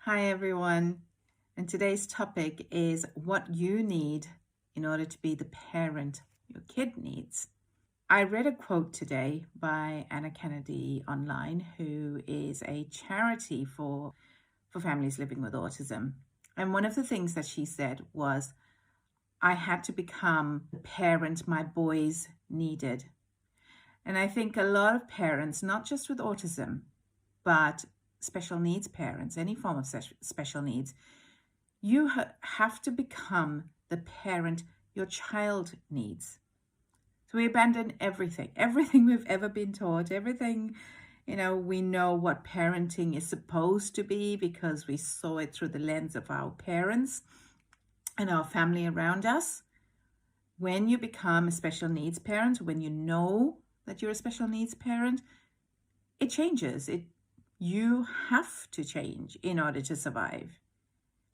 Hi everyone, and today's topic is what you need in order to be the parent your kid needs. I read a quote today by Anna Kennedy online, who is a charity for families living with autism. And one of the things that she said was, I had to become the parent my boys needed. And I think a lot of parents, not just with autism, but special needs parents, any form of special needs, you have to become the parent your child needs. So we abandon everything we've ever been taught, everything, we know what parenting is supposed to be because we saw it through the lens of our parents and our family around us. When you become a special needs parent, when you know that you're a special needs parent, it changes. You have to change in order to survive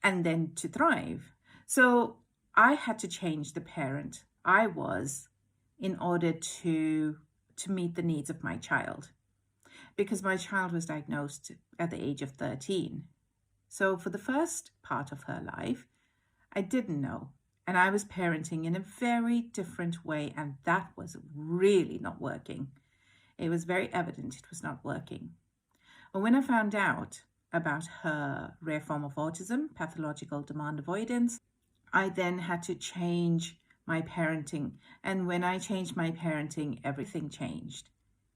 and then to thrive. So I had to change the parent I was in order to meet the needs of my child, because my child was diagnosed at the age of 13. So for the first part of her life, I didn't know. And I was parenting in a very different way, and that was really not working. It was very evident it was not working. But when I found out about her rare form of autism, pathological demand avoidance, I then had to change my parenting. And when I changed my parenting, everything changed.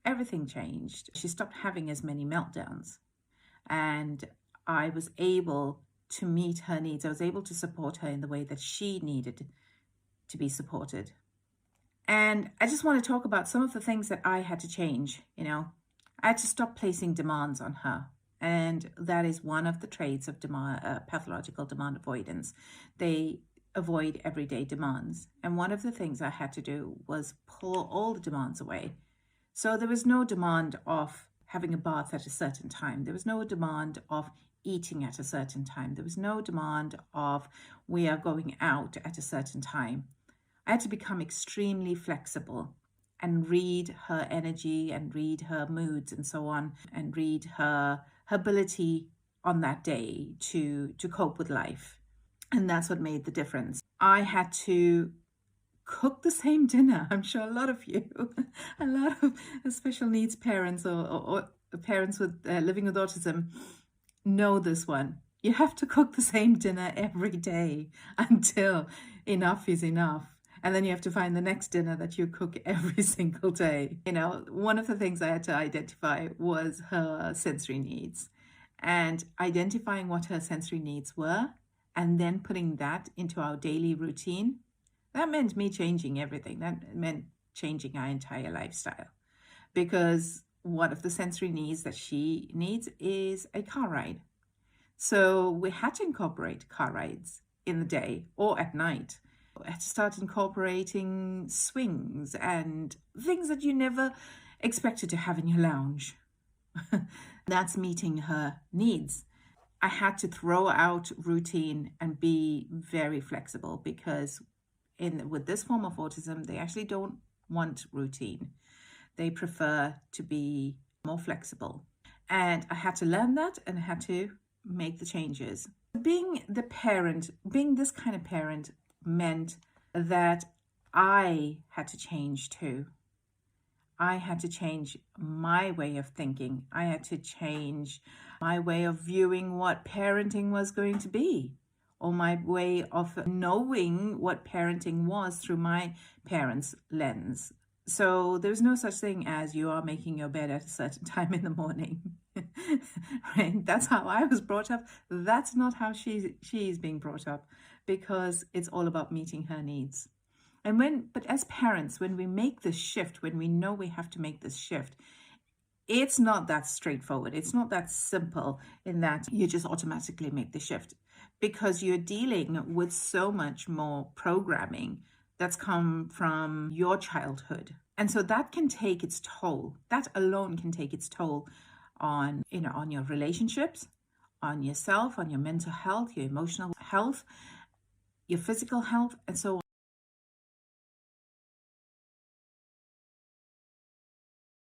Everything changed. She stopped having as many meltdowns. And I was able to meet her needs. I was able to support her in the way that she needed to be supported. And I just want to talk about some of the things that I had to change. I had to stop placing demands on her. And that is one of the traits of pathological demand avoidance. They avoid everyday demands. And one of the things I had to do was pull all the demands away. So there was no demand of having a bath at a certain time. There was no demand of eating at a certain time. There was no demand of we are going out at a certain time. I had to become extremely flexible and read her energy and read her moods and so on, and read her ability on that day to cope with life. And that's what made the difference. I had to cook the same dinner. I'm sure a lot of you, a lot of special needs parents or parents with living with autism know this one. You have to cook the same dinner every day until enough is enough. And then you have to find the next dinner that you cook every single day. One of the things I had to identify was her sensory needs, and identifying what her sensory needs were and then putting that into our daily routine. That meant me changing everything. That meant changing our entire lifestyle, because one of the sensory needs that she needs is a car ride. So we had to incorporate car rides in the day or at night. I had to start incorporating swings and things that you never expected to have in your lounge. That's meeting her needs. I had to throw out routine and be very flexible, because with this form of autism, they actually don't want routine. They prefer to be more flexible. And I had to learn that, and I had to make the changes. Being this kind of parent meant that I had to change too. I had to change my way of thinking. I had to change my way of viewing what parenting was going to be, or my way of knowing what parenting was through my parents' lens. So there's no such thing as you are making your bed at a certain time in the morning. Right? That's how I was brought up. That's not how she's being brought up, because it's all about meeting her needs. But as parents, when we make this shift, when we know we have to make this shift, it's not that straightforward. It's not that simple in that you just automatically make the shift, because you're dealing with so much more programming that's come from your childhood. And so that can take its toll. That alone can take its toll on your relationships, on yourself, on your mental health, your emotional health, your physical health, and so on.